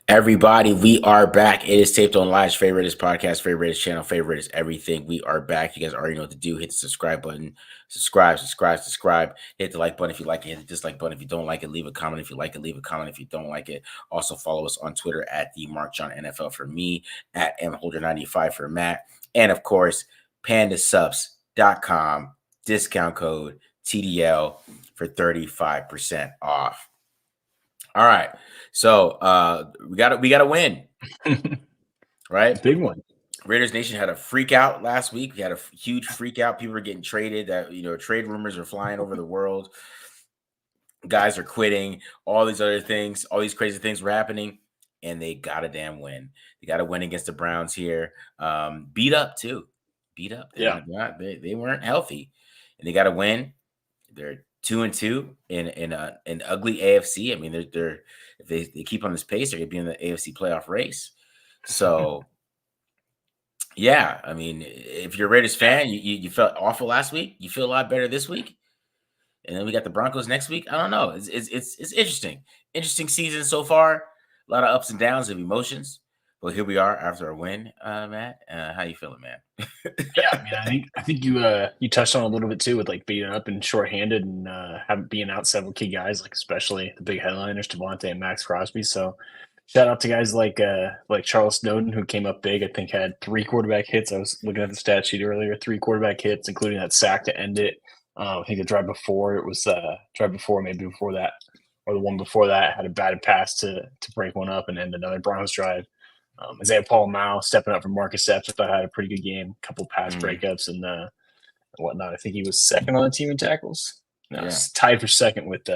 Everybody, we are back. It is Taped on Live's favorite is podcast, favorite is channel, favorite is everything. We are back. You guys already know what to do. Hit the subscribe button. Subscribe. Hit the like button if you like it. Hit the dislike button if you don't like it. Leave a comment if you like it. Leave a comment if you don't like it. Also follow us on Twitter at the Mark John NFL for me, at mholder95 for Matt, and of course, pandasubs.com, discount code TDL for 35% off. All right. So we got a win, right? Big one. Raiders Nation had a freak out last week. We had a huge freak out. People were getting traded. Trade rumors are flying over the world. Guys are quitting. All these other things, all these crazy things were happening, and they got a damn win. They got a win against the Browns here. Beat up too. Beat up. They weren't healthy, and they got a win. They're 2-2 in an ugly AFC. I mean, they're if they keep on this pace, they're gonna be in the AFC playoff race. So, yeah, I mean, if you're a Raiders fan, you felt awful last week. You feel a lot better this week, and then we got the Broncos next week. I don't know. It's interesting season so far. A lot of ups and downs of emotions. But here we are after a win, Matt. How you feeling, man? Yeah, I mean, I think you touched on a little bit too with like being up and shorthanded and having being out several key guys, like especially the big headliners, Devontae and Max Crosby. So shout out to guys like Charles Snowden, who came up big. I think had 3 quarterback hits. I was looking at the stat sheet earlier, 3 quarterback hits, including that sack to end it. I think the drive before maybe before that, or the one before that, had a batted pass to break one up and end another Browns drive. Isaiah Paul Mao stepping up for Marcus Epps. I thought had a pretty good game, a couple pass breakups and whatnot. I think he was second on the team in tackles. No, yeah. Tied for second with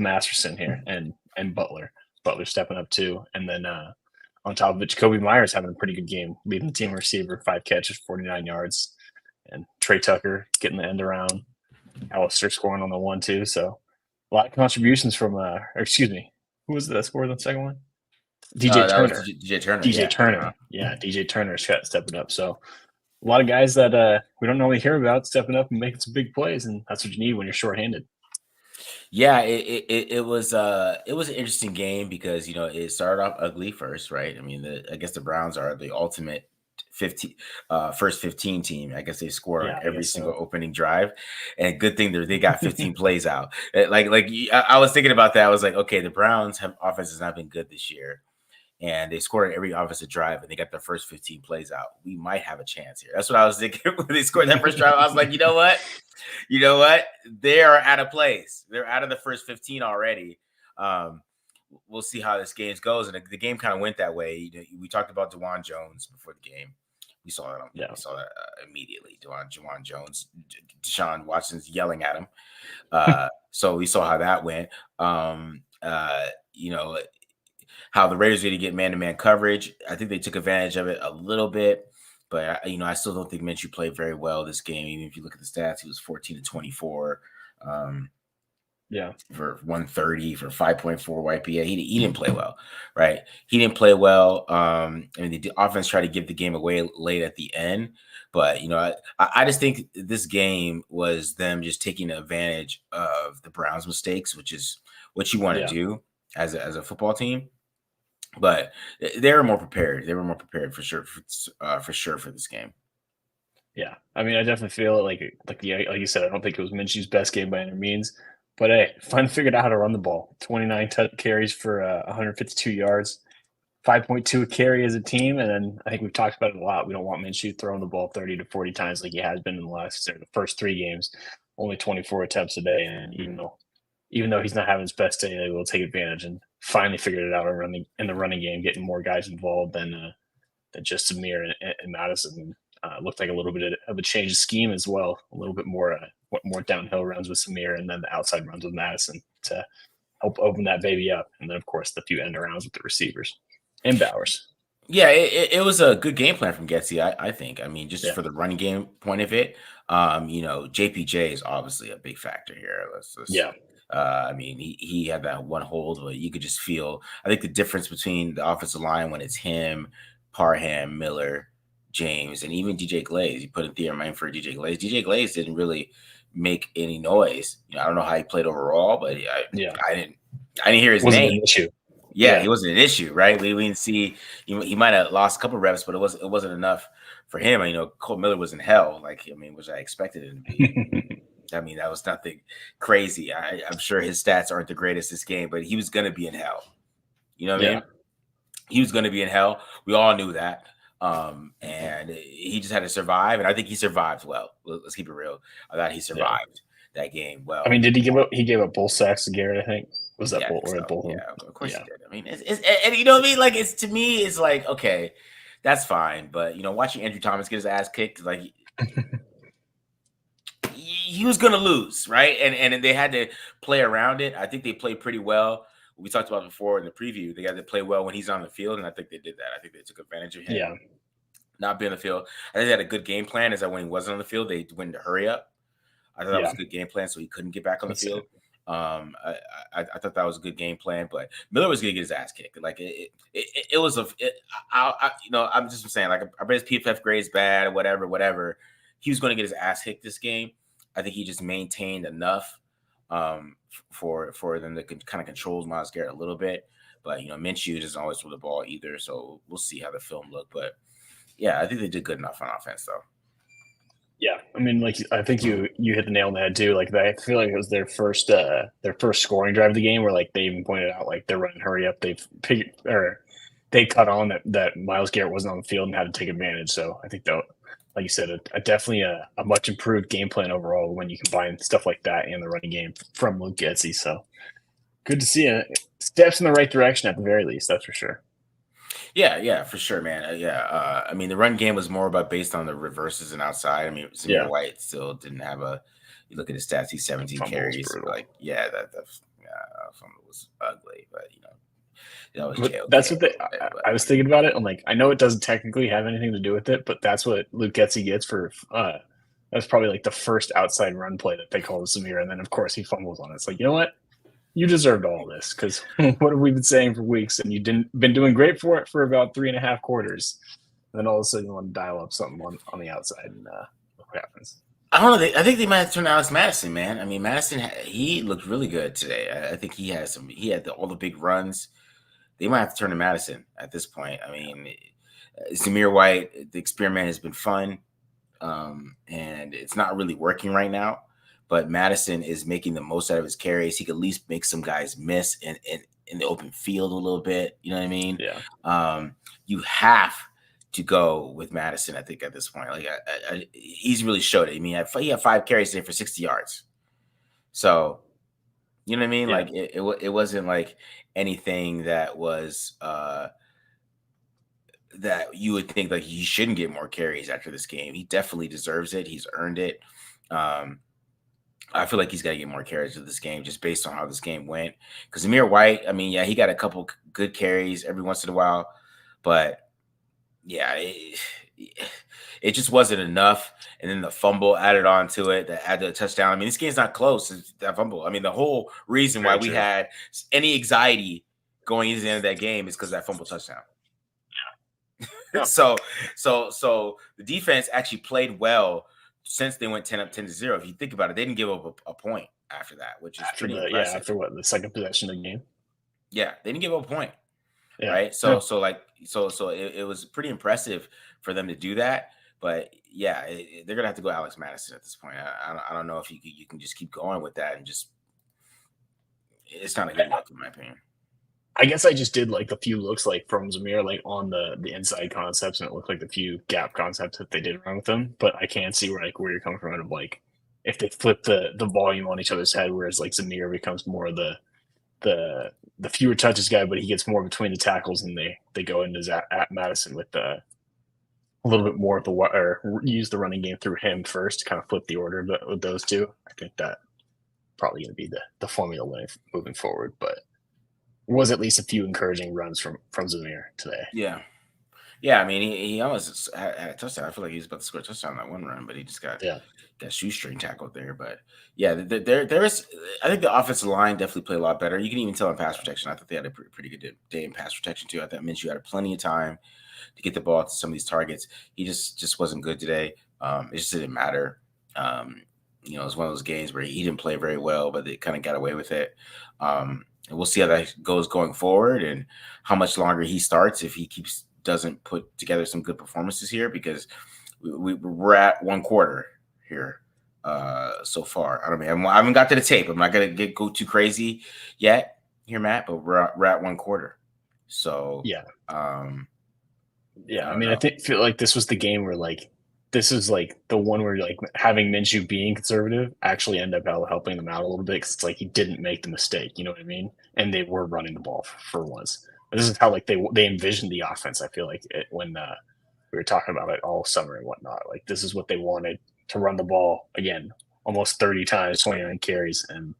Masterson here and Butler. Butler stepping up too, and then on top of it, Jacoby Myers having a pretty good game, leading the team receiver, 5 catches, 49 yards, and Trey Tucker getting the end around. Alistair scoring on the 1-2. So a lot of contributions from who was the scorer on the second one? DJ Turner. DJ Turner. Yeah, DJ Turner stepping up. So a lot of guys that we don't normally hear about stepping up and making some big plays, and that's what you need when you're shorthanded. Yeah, it was an interesting game because it started off ugly first, right? I mean, I guess the Browns are the ultimate first 15 team. I guess they score on every single opening drive, and good thing they got 15 plays out. I was thinking about that. I was like, okay, the Browns offense has not been good this year, and they scored every offensive drive, and they got their first 15 plays out. We might have a chance here. That's what I was thinking when they scored that first drive. I was like, you know what? They are out of place. They're out of the first 15 already. We'll see how this game goes, and the game kind of went that way. We talked about Juwan Jones before the game. We saw that. We saw that immediately. Juwan Jones, Deshaun Watson's yelling at him. So we saw how that went. How the Raiders need to get man-to-man coverage. I think they took advantage of it a little bit, but I still don't think Minshew played very well this game. Even if you look at the stats, he was 14-24. For 130 for 5.4 YPA. He didn't play well, right? He didn't play well. The offense tried to give the game away late at the end, but I just think this game was them just taking advantage of the Browns' mistakes, which is what you want to do as a football team. But they were more prepared. They were more prepared for sure for this game. Yeah, I mean, I definitely feel like you said, I don't think it was Minshew's best game by any means. But hey, finally figured out how to run the ball. 29 carries for 152 yards, 5.2 a carry as a team. And then I think we've talked about it a lot. We don't want Minshew throwing the ball 30 to 40 times like he has been in the first 3 games. Only 24 attempts a day. And even though he's not having his best day, they will take advantage and finally figured it out in the running game, getting more guys involved than just Samir and Madison. Looked like a little bit of a change of scheme as well. A little bit more downhill runs with Samir, and then the outside runs with Madison to help open that baby up. And then, of course, the few end arounds with the receivers and Bowers. Yeah, it was a good game plan from Getsy, I think. I mean, just for the running game point of it, JPJ is obviously a big factor here. I mean, he had that one hold where you could just feel. I think the difference between the offensive line when it's him, Parham, Miller, James, and even DJ Glaze. You put in Theo Main for DJ Glaze. DJ Glaze didn't really make any noise. I don't know how he played overall, but I didn't hear his name. An issue. Yeah, he Yeah. wasn't an issue, right? We didn't see he might have lost a couple reps, but it wasn't enough for him. You know, Cole Miller was in hell, like I mean, which I expected him to be. I mean, that was nothing crazy. I'm sure his stats aren't the greatest this game, but he was going to be in hell. You know what I Yeah. mean? He was going to be in hell. We all knew that. And he just had to survive. And I think he survived well. Let's keep it real. I thought he Yeah. survived that game I mean, well. did he give up? He gave up both sacks to Garrett. I think was that Yeah, I both think or so. both of them? Yeah, of course he Yeah. did. I mean, and you know what I mean? Like, it's to me, it's like, okay, that's fine. But, you know, watching Andrew Thomas get his ass kicked, like, he was going to lose, right? And they had to play around it. I think they played pretty well. We talked about before in the preview. They had to play well when he's on the field, and I think they did that. I think they took advantage of him Yeah. not being on the field. I think they had a good game plan. Is that when he wasn't on the field, they went to hurry up. I thought that was Yeah. a good game plan, so he couldn't get back on the Let's say. field. I thought that was a good game plan, but Miller was going to get his ass kicked. Like it was a. You know, I'm just saying, like I bet his PFF grade's bad, or whatever. He was going to get his ass kicked this game. I think he just maintained enough for them to kind of control Myles Garrett a little bit. But you know, Minshew doesn't always throw the ball either, so we'll see how the film look. But yeah, I think they did good enough on offense, though. Yeah, I mean, like I think you hit the nail on the head too. Like I feel like it was their first scoring drive of the game, where like they even pointed out like they're running hurry up. They cut on that Myles Garrett wasn't on the field and had to take advantage. So I think that, like you said, definitely a much improved game plan overall when you combine stuff like that and the running game from Luke Getsy. So good to see it. Steps in the right direction at the very least. That's for sure. Yeah, for sure, man. I mean, the run game was more about based on the reverses and outside. I mean, Samir Yeah, White still didn't have a. You look at his stats; he's 17 fumble was carries. brutal. Like, yeah, that fumble was ugly, but you know, that was But JOK that's what a they. little bit. But I was thinking about it. I'm like, I know it doesn't technically have anything to do with it, but that's what Luke Getsy gets for. That's probably like the first outside run play that they called Samir, and then of course he fumbles on it. It's like, you know what? You deserved all this because what have we been saying for weeks, and you didn't been doing great for it for about 3.5 quarters. And then all of a sudden you want to dial up something on the outside, and look what happens. I don't know. I think they might have turned Alex Madison, man. I mean, Madison, he looked really good today. I think he has some. He had all the big runs. They might have to turn to Madison at this point. I mean, Zamir White, the experiment has been fun. And it's not really working right now. But Madison is making the most out of his carries. He could at least make some guys miss in the open field a little bit. You know what I mean? Yeah, You have to go with Madison. I think at this point, like he's really showed it. I mean, he had 5 carries today for 60 yards. So you know what I mean? yeah, Like it wasn't like anything that was that you would think like he shouldn't get more carries after this game. He definitely deserves it. He's earned it. Um, I feel like he's got to get more carries of this game just based on how this game went. Because Amir White, I mean, yeah, he got a couple good carries every once in a while, but yeah, it just wasn't enough. And then the fumble added on to it that added a touchdown. I mean, this game's not close. It's that fumble. I mean, the whole reason why very we true. had any anxiety going into the end of that game is because that fumble touchdown. Yeah. So the defense actually played well since they went 10 up 10-0. If you think about it, they didn't give up a point after that, which is After pretty the impressive. after what the second possession of the game. Yeah, they didn't give up a point, Yeah, right? yeah. So it was pretty impressive for them to do that. But yeah, they're gonna have to go Alex Madison at this point. I don't know if you can just keep going with that and just it's not a good look in my opinion. I guess I just did like a few looks like from Zamir, like on the inside concepts, and it looked like the few gap concepts that they did around with them. But I can see where you're coming from, of like if they flip the volume on each other's head, whereas like Zamir becomes more of the fewer touches guy, but he gets more between the tackles, and they go into at Madison with the a little bit more of the or use the running game through him first to kind of flip the order with those two. I think that probably going to be the formula moving forward, but was at least a few encouraging runs from Zamir today. Yeah. Yeah, I mean, he almost had a touchdown. I feel like he was about to score a touchdown on that one run, but he just Yeah, got shoestring tackled there. But yeah, there is. I think the offensive line definitely played a lot better. You can even tell in pass protection. I thought they had a pretty good day in pass protection too. I thought Minshew had plenty of time to get the ball to some of these targets. He just wasn't good today. It just didn't matter. You know, it was one of those games where he didn't play very well, but they kind of got away with it. and we'll see how that goes going forward, and how much longer he starts if he keeps doesn't put together some good performances here, because we're at one quarter here so far. I don't mean I haven't got to the tape. I'm not gonna go too crazy yet here, Matt, but we're at one quarter. So Yeah. um, Yeah, I I don't mean, I know. feel like this was the game where this is like the one where like having Minshew being conservative actually ended up helping them out a little bit because it's like he didn't make the mistake. You know what I mean? And they were running the ball for once. And this is how like they envisioned the offense. I feel like when we were talking about it all summer and whatnot. Like this is what they wanted to run the ball again, almost 30 times, 29 carries, and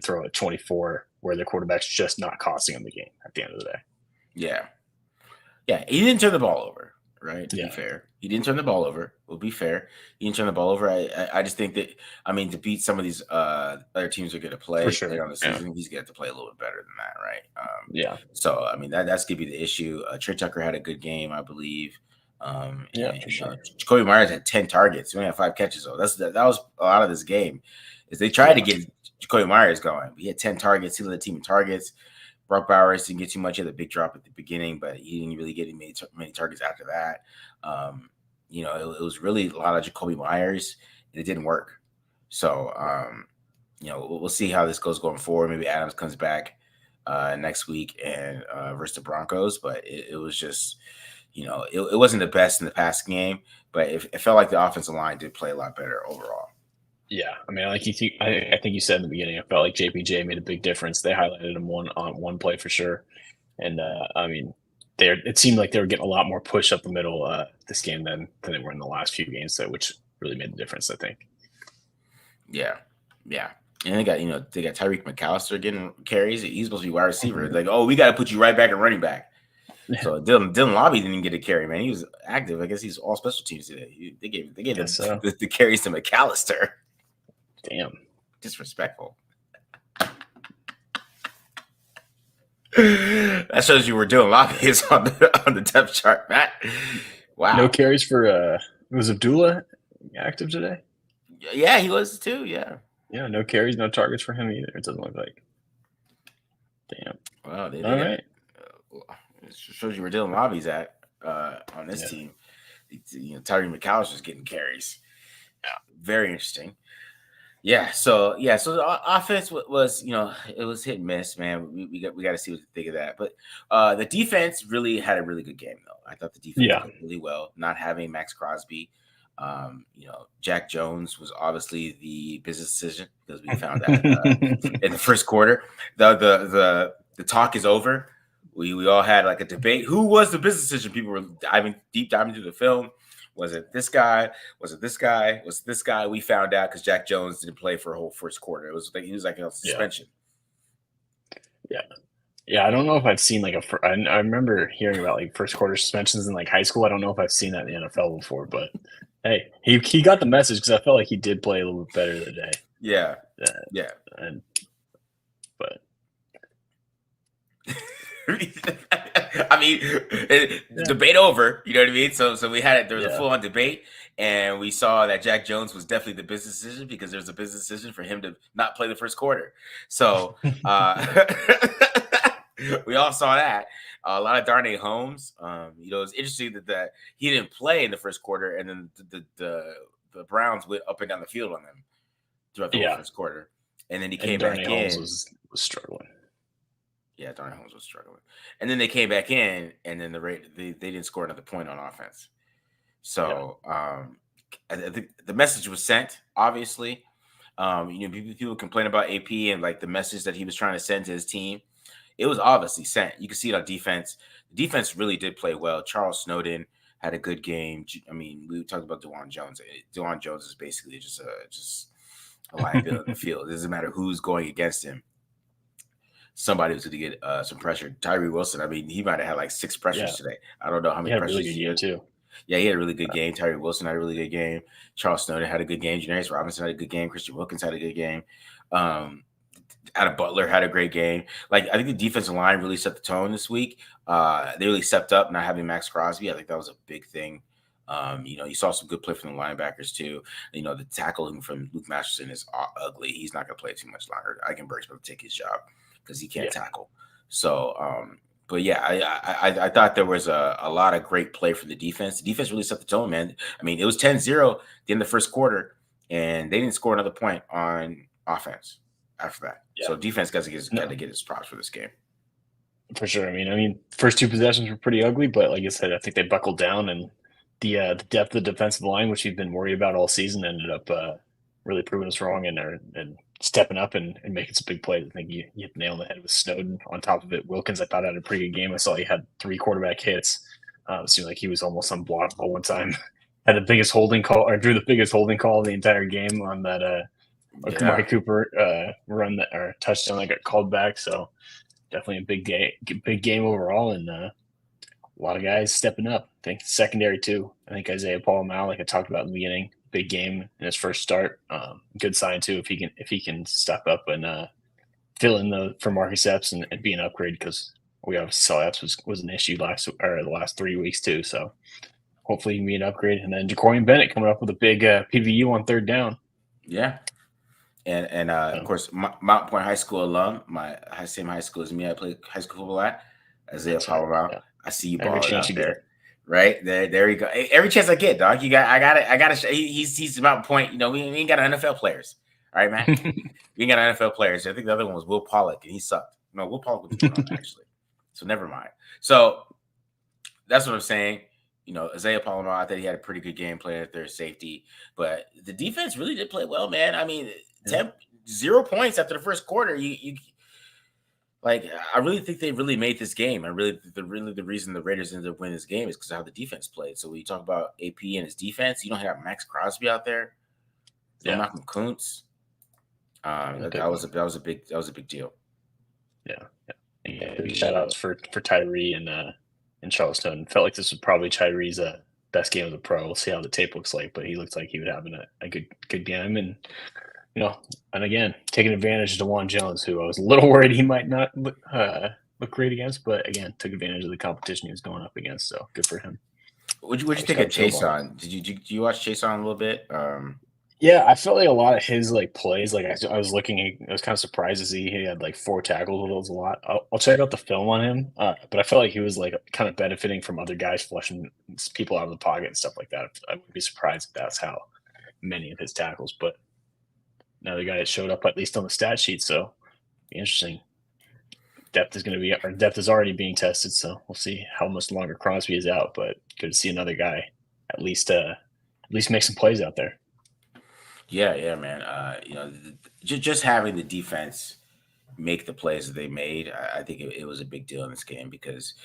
throw it 24, where the quarterback's just not costing them the game at the end of the day. Yeah, yeah, he didn't turn the ball over, right? To be Yeah, fair, he didn't turn the ball over. We'll be fair. He didn't turn the ball over. I just think that, I mean, to beat some of these other teams are going to for play sure. later on the Yeah, season, he's going to have to play a little bit better than that, right? yeah, So I mean that's going to be the issue. Trey Tucker had a good game, I believe. yeah, And for you know, sure. Jacoby Myers had 10 targets. He only had 5 catches, though. That was a lot of this game. Is they tried to Yeah, get Jacoby Myers going. He had 10 targets. He led the team in targets. Brock Bowers didn't get too much. He had a big drop at the beginning, but he didn't really get many targets after that. Um, it was really a lot of Jacoby Myers, and it didn't work. So, we'll see how this goes going forward. Maybe Adams comes back next week and versus the Broncos, but it was just, it wasn't the best in the past game, but it felt like the offensive line did play a lot better overall. yeah. I mean, like I think you said in the beginning, I felt like JPJ made a big difference. They highlighted him on one play for sure, and I mean, it seemed like they were getting a lot more push up the middle this game than they were in the last few games, so which really made the difference. I think. Yeah, yeah. And they got Tyreek McAllister getting carries. He's supposed to be wide receiver. Mhm. Like, oh, we got to put you right back at running back. So Dylan Lobby didn't get a carry, man. He was active. I guess he's all special teams today. They gave Guess so. the carries to McAllister. Damn. Disrespectful. That shows you where Dylan Lobby is on the depth chart, Matt. No Wow. carries for was Abdullah active today? Yeah, he was too. Yeah. Yeah, no carries, no targets for him either. It doesn't look like. Damn. Well, they All got. right. It shows you where Dylan Lobby's at on this Yeah. team. Tyree McAllister's getting carries. Very interesting. So the offense was, it was hit and miss, man. We got to see what to think of that. But the defense really had a really good game, though. I thought the defense Yeah. played really well. Not having Max Crosby, Jack Jones was obviously the business decision, because we found that in the first quarter. The talk is over. We all had like a debate. Who was the business decision? People were deep diving into the film. Was it this guy? Was it this guy? Was it this guy? We found out because Jack Jones didn't play for a whole first quarter. It was like he was like on Yeah. suspension. Yeah. Yeah. I don't know if I've seen like I remember hearing about like first quarter suspensions in like high school. I don't know if I've seen that in the NFL before, but hey, he got the message because I felt like he did play a little bit better today. Yeah, Uh, yeah. and but I mean, yeah, debate over. You know what I mean? So we had it. There was a yeah, full on debate, and we saw that Jack Jones was definitely the business decision, because there's a business decision for him to not play the first quarter. So we all saw that. A lot of Darnay Holmes. It's interesting that he didn't play in the first quarter, and then the Browns went up and down the field on them throughout the whole yeah. first quarter, and then he And came Darnay back Holmes in. was struggling. Yeah, Darnay Holmes was struggling, and then they came back in, and then they didn't score another point on offense. Yeah, So I think the message was sent. Obviously, people complain about AP and like the message that he was trying to send to his team. It was obviously sent. You can see it on defense. The defense really did play well. Charles Snowden had a good game. I mean, we talked about DeJuan Jones. DeJuan Jones is basically just a liability in the field. It doesn't matter who's going against him. Somebody was going to get some pressure. Tyree Wilson, I mean, he might have had like 6 pressures yeah. today. I don't know how He many had a really pressures good he game had. too. Yeah, he had a really good game. Tyree Wilson had a really good game. Charles Snowden had a good game. Janaris Robinson had a good game. Christian Wilkins had a good game. Um, Adam Butler had a great game. Like, I think the defensive line really set the tone this week. They really stepped up, not having Max Crosby. I think that was a big thing. You saw some good play from the linebackers too. The tackling from Luke Masterson is ugly. He's not going to play too much longer. Eichenberg's going to take his job, because he can't Yeah. tackle. So, but yeah, I thought there was a lot of great play from the defense. The defense really set the tone, man. I mean, it was 10-0 at the end of the first quarter, and they didn't score another point on offense after that. Yeah. So defense got to No, get his props for this game. for sure. I mean, first two possessions were pretty ugly, but like I said, I think they buckled down, and the depth of the defensive line, which we've been worried about all season, ended up really proving us wrong and stepping up and making some big plays. I think you hit the nail on the head with Snowden. On top of it, Wilkins, I thought, had a pretty good game. I saw he had 3 quarterback hits. It seemed like he was almost unblockable one time. Had the biggest holding call, or drew the biggest holding call of the entire game on that Yeah, Kamari Cooper run that or touchdown that got called back. So definitely a big game overall, and a lot of guys stepping up. I think secondary too. I think Isaiah Paul, like I talked about in the beginning, big game in his first start. Good sign too if he can step up and fill in for Marcus Epps and be an upgrade, because we obviously saw Epps was an issue the last 3 weeks too. So hopefully he can be an upgrade. And then Jacorian Bennett coming up with a big PVU on third down. yeah. And of So course, Mount Point High School alum, same high school as me. I played high school football at Isaiah that's right. Palomar. Yeah. I see you Every balling chance out you there, get. right there. You go. Hey, every chance I get, dog. I got to. He's Mount Point. You know, we ain't got NFL players. All right, man. We ain't got NFL players. I think the other one was Will Pollock, and he sucked. No, Will Pollock was going on actually. So never mind. So that's what I'm saying. You know, Isaiah Palomar, I thought he had a pretty good game playing at their safety, but the defense really did play well, man. I mean, Yeah. 0 points after the first quarter. You like, I really think they really made this game. And really the reason the Raiders ended up winning this game is because of how the defense played. So when you talk about AP and his defense, you don't have Max Crosby out there, no Yeah. Malcolm Kuntz. That, Big that was one. a that was a big deal. Yeah. Yeah. Big shout outs for Tyree and Charleston. Felt like this was probably Tyree's best game of the pro. We'll see how the tape looks like, but he looked like he would have a good game. And and again, taking advantage of DeJuan Jones, who I was a little worried he might not look great against, but again, took advantage of the competition he was going up against. So good for him. What'd you Always think got of to build Chase on it. on? Did you watch Chase on a little bit? Yeah, I felt like a lot of his plays. Like I was looking, I was kind of surprised to see he had like 4 tackles. That was a lot. I'll check out the film on him, but I felt like he was like kind of benefiting from other guys flushing people out of the pocket and stuff like that. I wouldn't be surprised if that's how many of his tackles. But another guy that showed up at least on the stat sheet, so be interesting. Depth is already being tested, so we'll see how much longer Crosby is out. But good to see another guy at least make some plays out there. Yeah, man. Just having the defense make the plays that they made, I think it was a big deal in this game because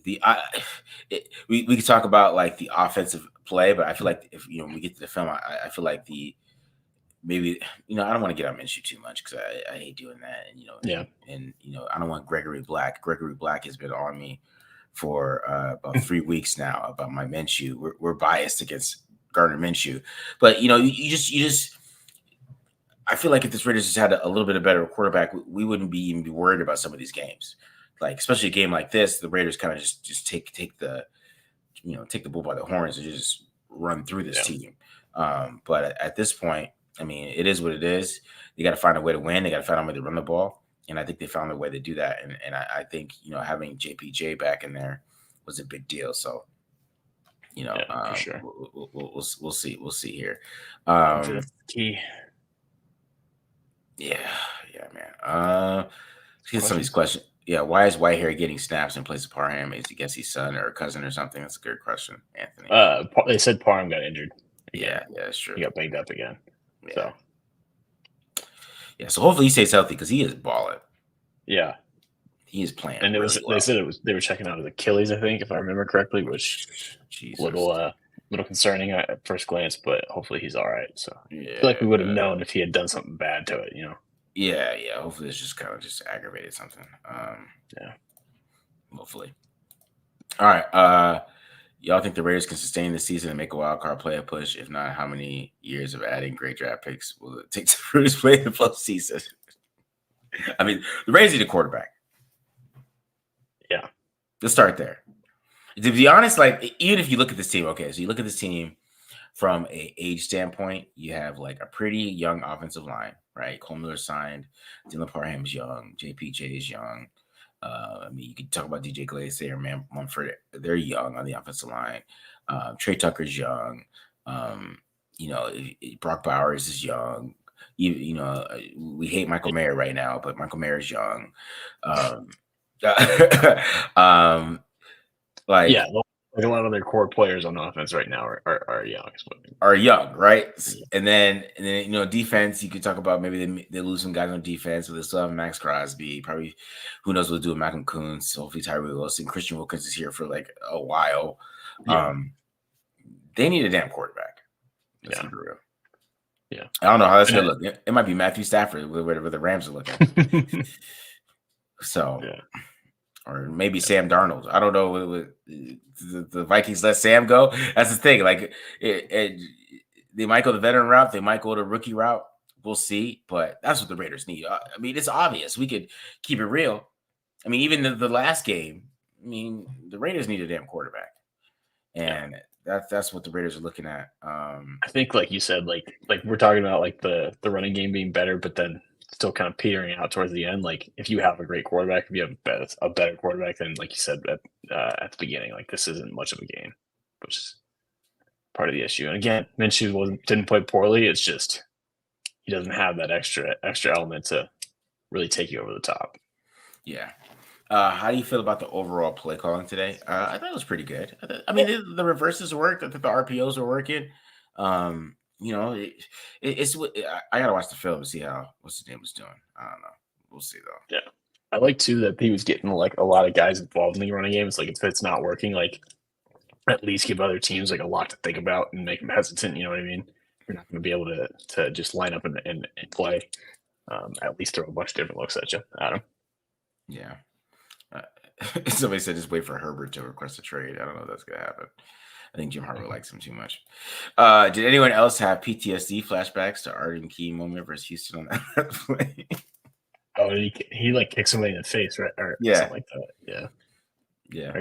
we could talk about like the offensive play, but I feel like if when we get to the film, I feel like maybe I don't want to get on Minshew too much because I hate doing that, and Yeah, I don't want Gregory Black. Gregory Black has been on me for about 3 weeks now about my Minshew. We're biased against Gardner Minshew, but you just I feel like if this Raiders just had a little bit of better quarterback, we wouldn't even be worried about some of these games. Like especially a game like this, the Raiders kind of just take the bull by the horns and just run through this yeah, team. But at this point, I mean, it is what it is. They got to find a way to win. They got to find a way to run the ball, and I think they found a way to do that. And I think having JPJ back in there was a big deal. So for sure. we'll see here. Hopefully that's the key. Yeah, man. Let's get some of these Questions? questions. Yeah, why is Whitehair getting snaps in place of Parham? Is he against his son or cousin or something? That's a good question, Anthony. They said Parham got injured again. Yeah, that's true. He got banged up again. Yeah. So Yeah, so hopefully he stays healthy because he is balling. yeah, He is playing. and Really well. they said they were checking out his Achilles, I think, if I remember correctly, which Jesus. little concerning at first glance, but hopefully he's all right. So Yeah, I feel like we would have known if he had done something bad to it. Yeah. Hopefully it's just kind of just aggravated something. Yeah. Hopefully. All right. Y'all think the Raiders can sustain the season and make a wild card playoff push? If not, how many years of adding great draft picks will it take to Raiders play in the postseason? I mean, the Raiders need a quarterback. Yeah. Let's start there. To be honest, like even if you look at this team, okay, so you look at this team from a age standpoint, you have like a pretty young offensive line. right? Cole Miller signed. Dylan Parham's young. JPJ is young. I mean, you could talk about DJ Glacier, man, Mumford. They're young on the offensive line. Trey Tucker's young. Um, Brock Bowers is young. We hate Michael Mayer right now, but Michael Mayer is young. Um, um, Yeah, like like a lot of their core players on offense right now are young. are young, right? And then defense. You could talk about maybe they lose some guys on defense, but they still have Max Crosby. Probably, who knows what to do with Malcolm Coons? Hopefully, Tyree Wilson, Christian Wilkins is here for like a while. Yeah, They need a damn quarterback. Let's yeah, keep it real. yeah. I don't know how that's gonna look. It might be Matthew Stafford, whatever the Rams are looking. So, Yeah. or maybe Sam Darnold. I don't know. The Vikings let Sam go. That's the thing. Like, they might go the veteran route. They might go the rookie route. We'll see. But that's what the Raiders need. I mean, it's obvious. We could keep it real. I mean, even the last game. I mean, the Raiders need a damn quarterback, and that's what the Raiders are looking at. I think, like you said, like we're talking about like the running game being better, but then still kind of petering out towards the end. Like if you have a great quarterback, if you have a better quarterback, then like you said at the beginning, like this isn't much of a game, which is part of the issue. And again, Minshew didn't play poorly. It's just he doesn't have that extra element to really take you over the top. Yeah. How do you feel about the overall play calling today? I thought it was pretty good. I mean, the reverses worked. I think the RPOs were working. I gotta watch the film to see how what's his name was doing. I don't know. We'll see though. Yeah. I like too that he was getting like a lot of guys involved in the running game. It's like if it's not working, like at least give other teams like a lot to think about and make them hesitant. You know what I mean? You're not going to be able to just line up and play. At least throw a bunch of different looks at you, Adam. Yeah. Somebody said just wait for Herbert to request a trade. I don't know if that's gonna happen. I think Jim Harbaugh likes him too much. Did anyone else have PTSD flashbacks to Arden Key moment versus Houston on that play? Oh, he like kicked somebody in the face, right? Or something like that. Yeah. Yeah.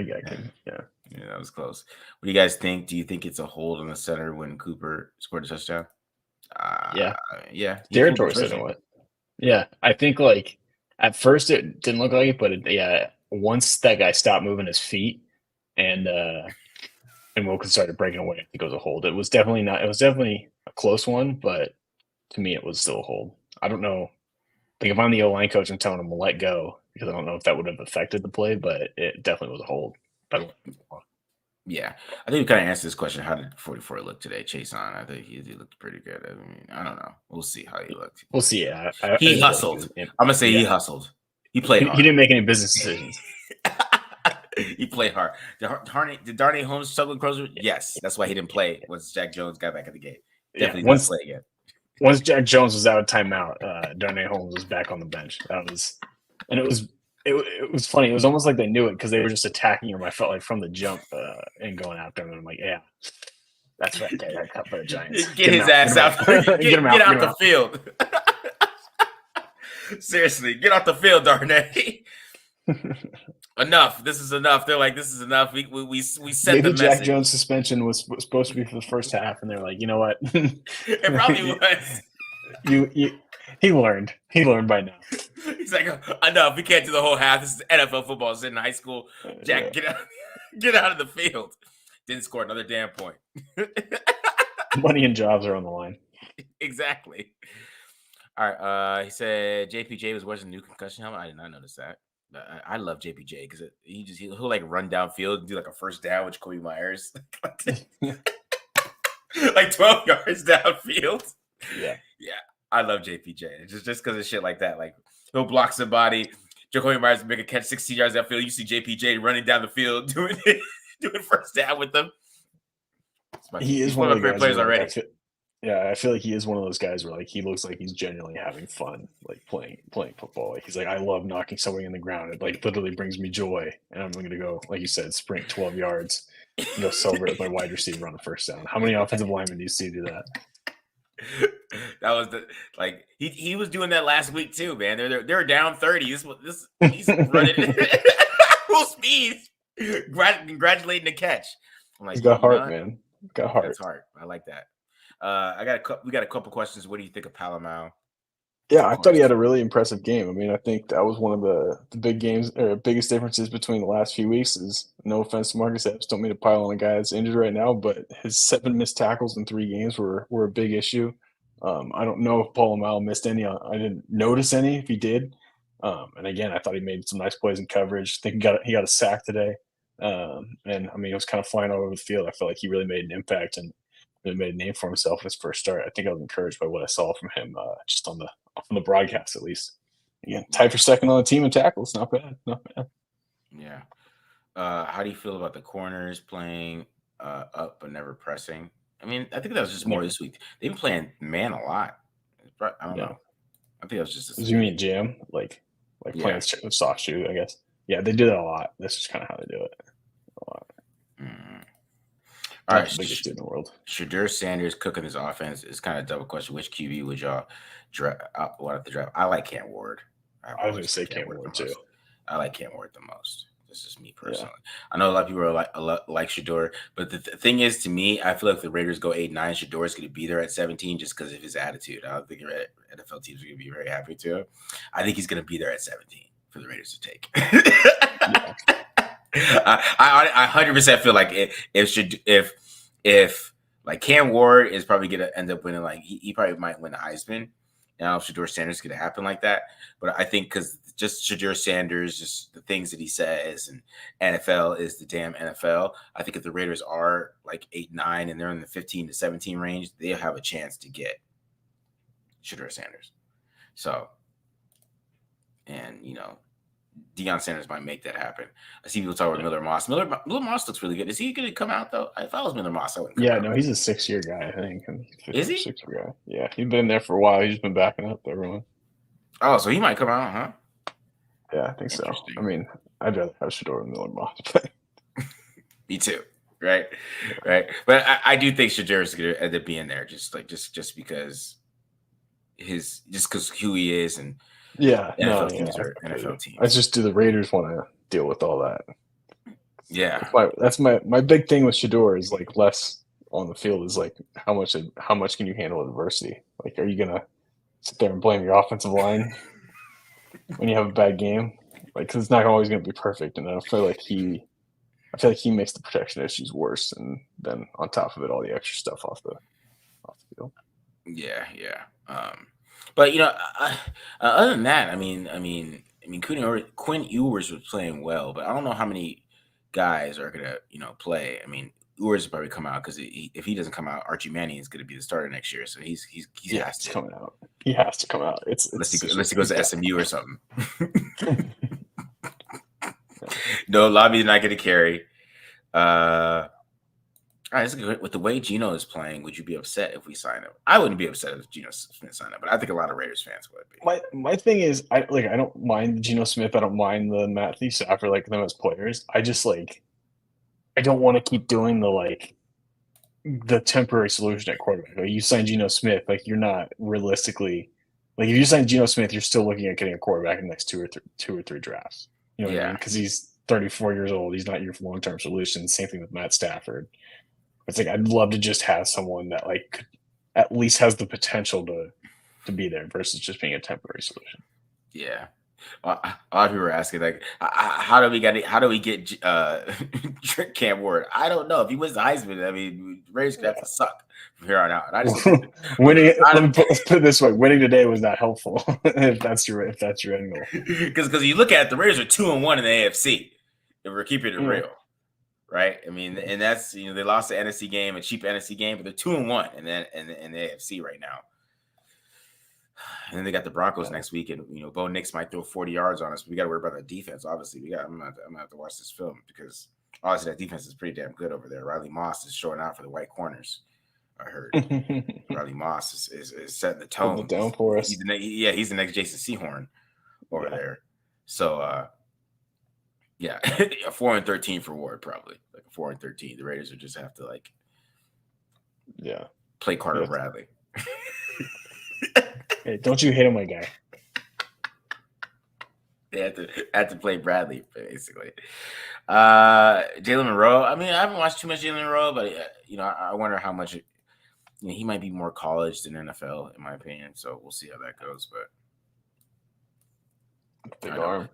Yeah. Yeah, that was close. What do you guys think? Do you think it's a hold on the center when Cooper scored a touchdown? Yeah. Yeah. Territory said what? Yeah. I think like at first it didn't look like it, but once that guy stopped moving his feet and Wilkins started breaking away, I think it was a hold. It was definitely a close one, but to me it was still a hold. I don't know. Like if I'm the O-line coach, I'm telling him to let go because I don't know if that would have affected the play, but it definitely was a hold. Yeah, I think we kind of answered this question. How did 44 look today? Chase on. I think he looked pretty good. I mean, I don't know. We'll see how he looked. We'll see. Yeah, He hustled. I'm gonna say he hustled. He played hard. He didn't make any business decisions. He played hard. Did Darnay Holmes struggle closer? Yes, that's why he didn't play once Jack Jones got back in the game. Definitely didn't play again. Once Jack Jones was out of timeout, Darnay Holmes was back on the bench. It was funny. It was almost like they knew it because they were just attacking him. I felt like from the jump and going after him. And I'm like, yeah, that's right. That cut for the Giants. Get his ass out. Get out the field. Seriously, get off the field, Darnay. Enough. This is enough. They're like, this is enough. We sent Maybe the message. Jack Jones' suspension was supposed to be for the first half, and they're like, you know what? It probably was. He learned. He learned by now. He's like, enough. We can't do the whole half. This is NFL football. It's in high school. Jack, get out of the field. Didn't score another damn point. Money and jobs are on the line. Exactly. All right. He said JPJ was wearing a new concussion helmet. I did not notice that. I love JPJ because he'll like run downfield and do like a first down with Kobe Myers, like 12 yards downfield. Yeah. I love JPJ just because of shit like that. Like he'll block somebody, Jacoby Myers make a catch 16 yards downfield. You see JPJ running down the field doing first down with them. He is one of the great players already. I feel like he is one of those guys where like he looks like he's genuinely having fun, like playing football. Like he's like, I love knocking somebody in the ground. It like literally brings me joy, and I'm going to go, like you said, sprint 12 yards, and go celebrate with my wide receiver on a first down. How many offensive linemen do you see do that? That was he was doing that last week too, man. They're down 30. He's running full speed, congratulating the catch. I'm like, he's got heart, man. Got heart. That's heart. I like that. We got a couple questions. What do you think of Palomar? Yeah, Of I thought he course. had a really impressive game. I mean, I think that was one of the big games or biggest differences between the last few weeks is no offense to Marcus Epps, don't mean to pile on a guy that's injured right now, but his 7 missed tackles in 3 games were a big issue. I don't know if Paul Mao missed any. I didn't notice any if he did. And again, I thought he made some nice plays in coverage. I think he got a sack today. And I mean, it was kind of flying all over the field. I felt like he really made an impact and really made a name for himself in his first start. I think I was encouraged by what I saw from him just on the broadcast at least. Again, tied for second on the team in tackles. Not bad. Not bad. Yeah. How do you feel about the corners playing up but never pressing? I mean, I think that was just more Never. this week. They've been playing man a lot. I don't Yeah. know. I think that was just Do this you week. mean jam? Like playing Yeah. with soft shoe, I guess. Yeah, they do that a lot. That's just kind of how they do it. A lot. Mm. All Not right. the biggest dude in the world. Shadur Sanders cooking this offense is kind of a double question. Which QB would y'all want at the draft? I like Cam Ward. I've I was going always to say liked Cam Cam Ward the Ward too. most. I like Cam Ward the most. This is me Yeah. personally. I know a lot of people are like Shador, but the thing is, to me, I feel like if the Raiders go 8-9, Shador is going to be there at 17 just because of his attitude. I don't think your NFL teams are going to be very happy to him. I think he's going to be there at 17 for the Raiders to take. Yeah. I 100% feel like if like Cam Ward is probably gonna end up winning, like he probably might win the Heisman. I don't know if Shador Sanders is gonna happen like that, but I think because just Shador Sanders, just the things that he says, and NFL is the damn NFL. I think if the Raiders are like 8-9 and they're in the 15 to 17 range, they'll have a chance to get Shador Sanders. So, and Deion Sanders might make that happen. I see people talk about Yeah. Miller Moss. Miller Moss looks really good. Is he going to come out though? If I was Miller Moss, I wouldn't come Yeah, out. no, he's a 6 year guy, I think. He's fifth Is or he? 6 year guy. Yeah, he's been there for a while. He's been backing up everyone. Oh, so he might come out, huh? Yeah, I think so. I Interesting. mean, I'd rather have Shador than Miller Moss, but Me too. Right, yeah. right. But I do think Shadur is going to end up being there, just because just because who he is, and Yeah, no, NFL yeah, teams are I feel you. NFL I teams. just do the Raiders want to deal with all that. Yeah, That's my big thing with Shador is like less on the field is like how much can you handle adversity? Like, are you gonna sit there and blame your offensive line when you have a bad game? Like, cause it's not always gonna be perfect, and I feel like he makes the protection issues worse, and then on top of it, all the extra stuff off the field. yeah. But other than that, Quinn Ewers was playing well, but I don't know how many guys are gonna play. I mean, Ewers will probably come out because if he doesn't come out, Archie Manning is going to be the starter next year. So he Yeah, has he's to, coming out. He has to come out. It's unless he goes he's to got to SMU come or out. something. Yeah. No, Lobby's not going to carry. All right, with the way Gino is playing, would you be upset if we sign him? I wouldn't be upset if Gino Smith signed him, but I think a lot of Raiders fans would be. My thing is I don't mind Geno Smith. I don't mind the Matthew Stafford like them as players. I just like I don't want to keep doing the temporary solution at quarterback. Like you sign Geno Smith, like you're not realistically like if you sign Geno Smith, you're still looking at getting a quarterback in the next 2 or 3 drafts. You know what I mean? Yeah, Because he's 34 years old. He's not your long term solution. Same thing with Matt Stafford. It's like I'd love to just have someone that like at least has the potential to be there versus just being a temporary solution. yeah. A lot of people are asking like, how do we get Cam Ward? I don't know. If he wins the Heisman, I mean, Raiders could have to Yeah. suck from here on out. And I just don't think Winning. I Let's put it this way: winning today was not helpful. If that's your end goal. because you look at it, the Raiders are 2-1 in the AFC. If we're keeping it Yeah. real, right? I mean, and that's they lost the NFC game, a cheap NFC game, but they're 2-1 in the AFC right now. And then they got the Broncos Yeah. next week, and Bo Nix might throw 40 yards on us. But we got to worry about that defense. Obviously, I'm gonna have to watch this film because obviously that defense is pretty damn good over there. Riley Moss is showing out for the white corners. I heard Riley Moss is setting the Holding it tone. down for He's us. he's the next Jason Sehorn over Yeah. there. So yeah, a 4-13 for Ward probably like a 4-13. The Raiders would just have to like Yeah. play Carter Yeah. Bradley. Hey, don't you hate on my guy? They had to play Bradley basically. Jalen Monroe. I mean, I haven't watched too much Jalen Monroe, but I wonder how much he might be more college than NFL in my opinion. So we'll see how that goes. But Big arm,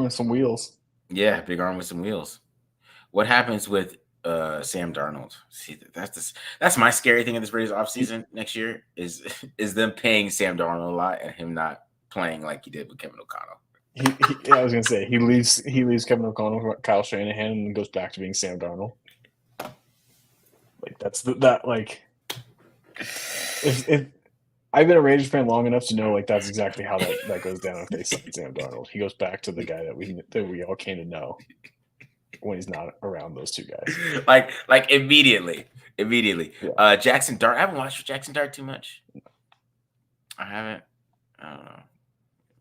and some wheels. Yeah, big arm with some wheels. What happens with Sam Darnold? See, that's my scary thing in this Raiders offseason next year is them paying Sam Darnold a lot and him not playing like he did with Kevin O'Connell. I was gonna say he leaves Kevin O'Connell for Kyle Shanahan and goes back to being Sam Darnold. Like if I've been a Raiders fan long enough to know like that's exactly how that goes down if they sign Sam Darnold. He goes back to the guy that we all came to know when he's not around those two guys. Like immediately. Yeah. Jackson Dart. I haven't watched Jackson Dart too much. I haven't. I don't know.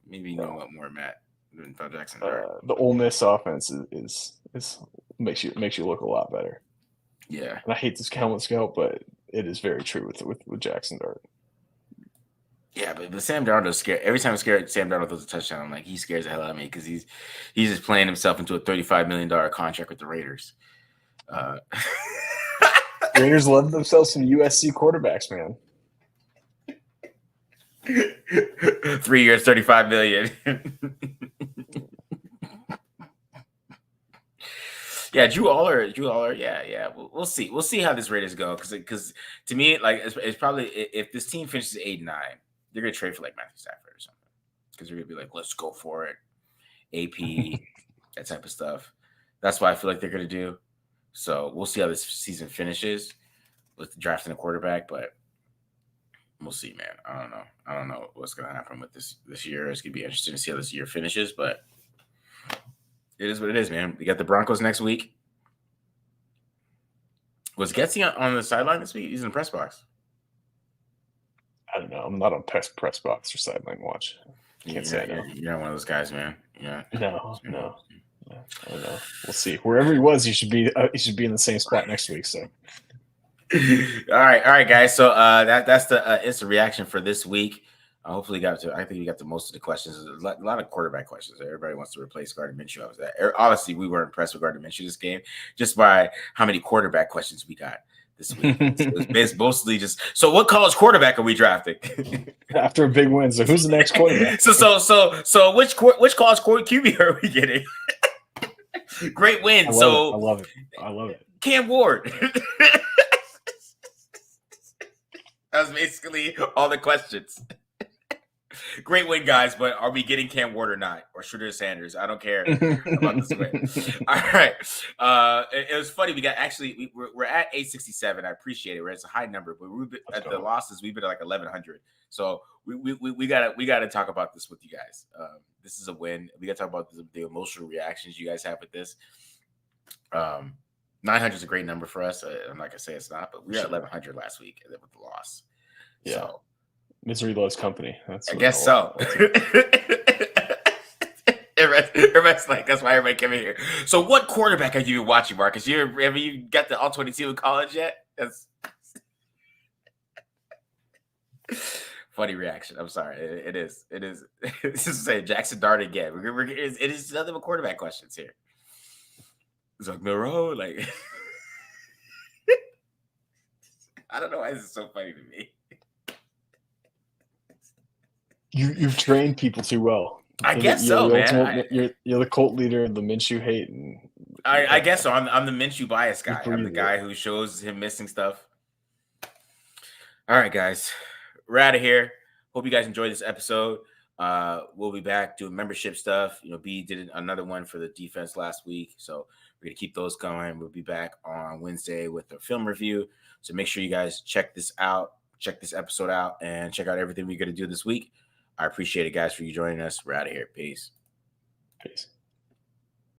Maybe you know what more, Matt, about Jackson Dart. The Ole Miss offense is makes you look a lot better. Yeah. And I hate this helmet scout, but it is very true with Jackson Dart. Yeah, but Sam Darnold is scared. Every time Sam Darnold throws a touchdown, I'm like, he scares the hell out of me because he's just playing himself into a $35 million contract with the Raiders. Raiders love themselves some USC quarterbacks, man. 3 years, $35 million. Yeah, Drew Aller. Yeah. We'll see. We'll see how this Raiders go because to me, like it's probably if this team finishes 8-9, they're gonna trade for like Matthew Stafford or something because they're gonna be like, let's go for it, AP, that type of stuff. That's what I feel like they're gonna do. So we'll see how this season finishes with drafting a quarterback, but we'll see, man. I don't know what's gonna happen with this year. It's gonna be interesting to see how this year finishes, but it is what it is, man. We got the Broncos next week. Was Getsy on the sideline this week? He's in the press box. I don't know. I'm not on press box or sideline watch. Can't say I know. You're not one of those guys, man. Yeah. No. I don't know. We'll see. Wherever he was, he should be in the same spot next week. So. All right, guys. So that's the instant reaction for this week. Hopefully, I think we got to most of the questions. There's a lot of quarterback questions. Everybody wants to replace Gardner Minshew. Honestly, we were impressed with Gardner Minshew this game just by how many quarterback questions we got this week. It was mostly just. So, what college quarterback are we drafting? After a big win, so who's the next quarterback? So which college QB are we getting? Great win. I love it. Cam Ward. That was basically all the questions. Great win, guys, but are we getting Cam Ward or not? Or Shooter Sanders? I don't care about this win. All right. It was funny. We're at 867. I appreciate it. It's a high number, but at the losses, we've been at like 1100. So we gotta talk about this with you guys. This is a win. We gotta talk about the emotional reactions you guys have with this. 900 is a great number for us. I'm not gonna say it's not, but we were at 1100 last week with the loss. Yeah. So, misery loves company. I guess so. Everybody's like, that's why everybody came in here. So, what quarterback have you been watching, Marcus? Have you got the all-22 in college yet? That's funny reaction. I'm sorry. It is. This is saying Jackson Dart again. It is nothing but quarterback questions here. It's like Miro, like I don't know why this is so funny to me. You've trained people too well. I guess so, man. You're the cult leader of the Minshew hate, and I guess so. I'm the Minshew bias guy. I'm the guy who shows him missing stuff. All right, guys, we're out of here. Hope you guys enjoyed this episode. We'll be back doing membership stuff. B did another one for the defense last week, so we're gonna keep those going. We'll be back on Wednesday with a film review. So make sure you guys check this episode out, and check out everything we're gonna do this week. I appreciate it, guys, for you joining us. We're out of here. Peace.